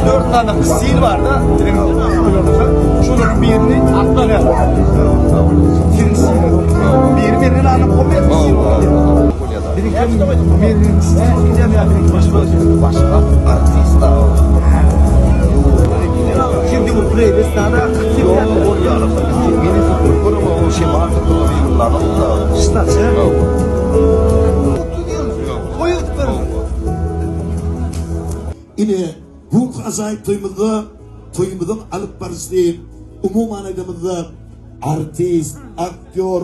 3-4 tane sil var da şunların birini atlar ya. Birinin anı koyuyor. Birinin güzel ya, başka artist. Şimdi bu playlist'larda yok oluyor. Beni tutup kurma o şey var. Yıllardan İşte Yine bu acayip toyumuzda alıp barışlayıp umuman edemizde artist, aktör,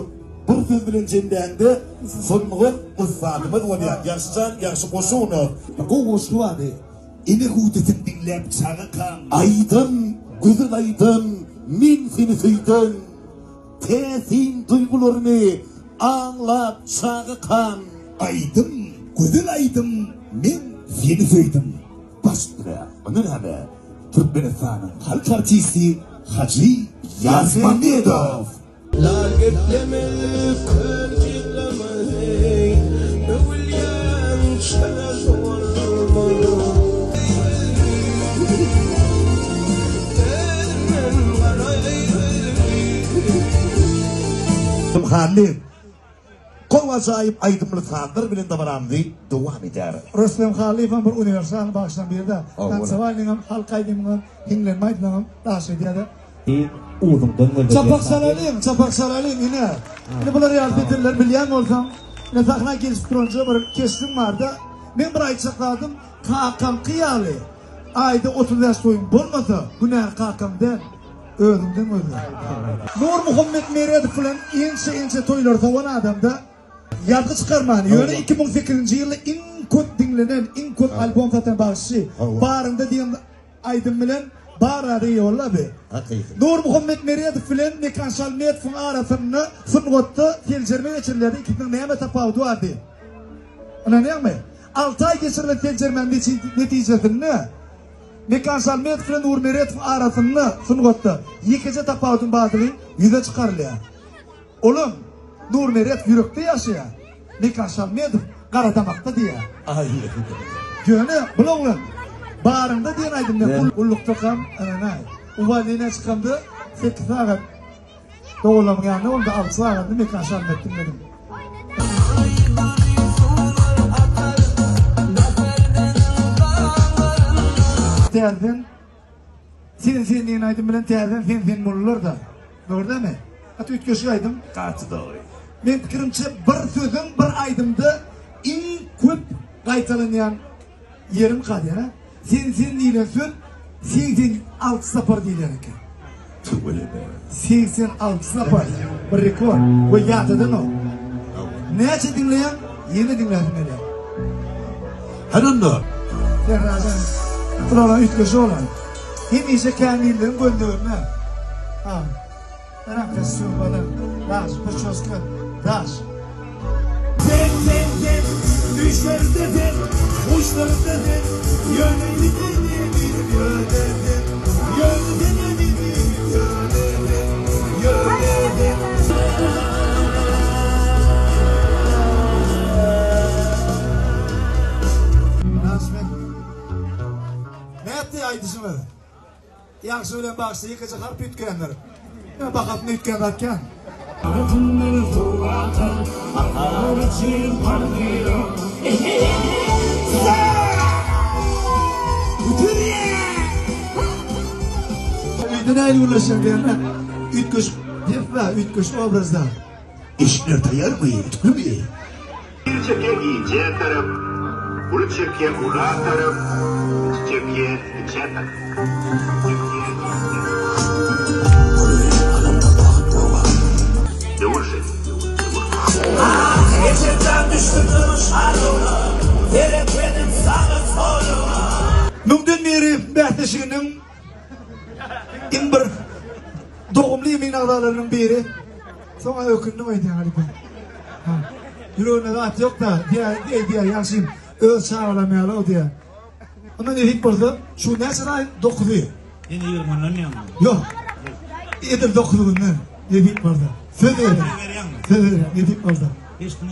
bir söz bilen cendende sonmuğun ıssadımız oluyor. Yaşlar, yaşı koşuğunu. O koşu vardı. Yine hudetin dinlep çağıkan. Aydın, güzel aydın, min seni süydün. Tesin duygularını anlap çağıkan. Aydın, güzel aydın, min seni süydüm. Başlıra, onun haber. Türkmenistan'ın halk artisti Hacı Yazmanedov. Halil kol acayip aydınlıklardır bilin varandı devam eder. Rüstem Halif'in bir universal baştan bir de Tansavaling'in halk aydınlığın hinglenmaydınlığın daş ediyede. Çapak saraylayım yine. Yine bunlar realiteler bilyen olsam ne sahna gelip durunca bir kesim vardı. Ben bir ay çıkladım. Kakam kıyalı. Ayda 30 yaş soyun bulmadı. Bu ne kakamden? Öldümden öldüm. Nur Muhammed Meryem falan ense toylar tavan adamda yargı çıkarman. Yöne 2008 yılı en kötü dinlenen, en kötü albüm satan bağışı. Barında diyen aydın bilen barada yolla be. Nur Muhammed Meryem falan ne kansalmiyet fın arasını fıngotta telcerme geçirlerdi. İkiden neyme tapavdu adı. Ona ne mi? 6 ay geçirilen telcermen neticesinde Mekan met falan Nur Meryem arasını fıngotta. Yekece tapavdun bazıları yüze çıkarılıyor. Oğlum Nur Meryem yürekte yaşıyor. Mekan Salmetov Karadamak'ta diye. Göne bulanın. Bağrında diyen aydım ben. Kullukta kam ananay. Uvalliğine çıkandı 8 saat. Doğulam yani oldu 6 saat. Mekan Salmetov dedim. Terden sen diyen aydım bilen terden sen bulurlar da. Doğru değil mi? Hatta 3 köşe aydım. Katı doğru. Men fikrimce bir sözün bir aydımda en köp qaytalanyan yerim kadar. Sen diyorsun 86 sapar diyorlar ki. Tübele be. 86 sapar. Bir rekor. Bu yatıdan o. Neçe dinleyen? Yeni dinledim öyle. Hanımlar. Sen razan. Kulağına 3 köşe olan. Hem ise kendilerini gönderme. Ha. Rakasyon bana. Daş, paçoska. Daş. Sen, düşlerde uçlarda yöneli ne yaptı aydısını? Yaxşı ölen bağışta yıkacak harp ütkenler. Ne bakıp ne ütkenlerken? Üydüne ulaşan diyenler ütköş defa ütköş obrazda. İşler tayar mı? Etkili mi? Bir çeke iyice taraf, bir çeke ura taraf, bir çeke içe taraf. Geçirden düştürdüm şarlığına, veremedim sana soluna. Nungden meri Berteşi'nin in bir doğumlu yemin ağlarının biri. Sonra ökündüm öyle galiba. Yüreğine rahat yok da diye yaşayayım. Öz çağırlamaya o diye. Ama ne hep burada şu ne saray dokudu. Yeni yürümanın yanına. Yok. Edir dokudu bundan. Yedik burada. Söz verin. Söz verin. Yedik burada. Hiç bunu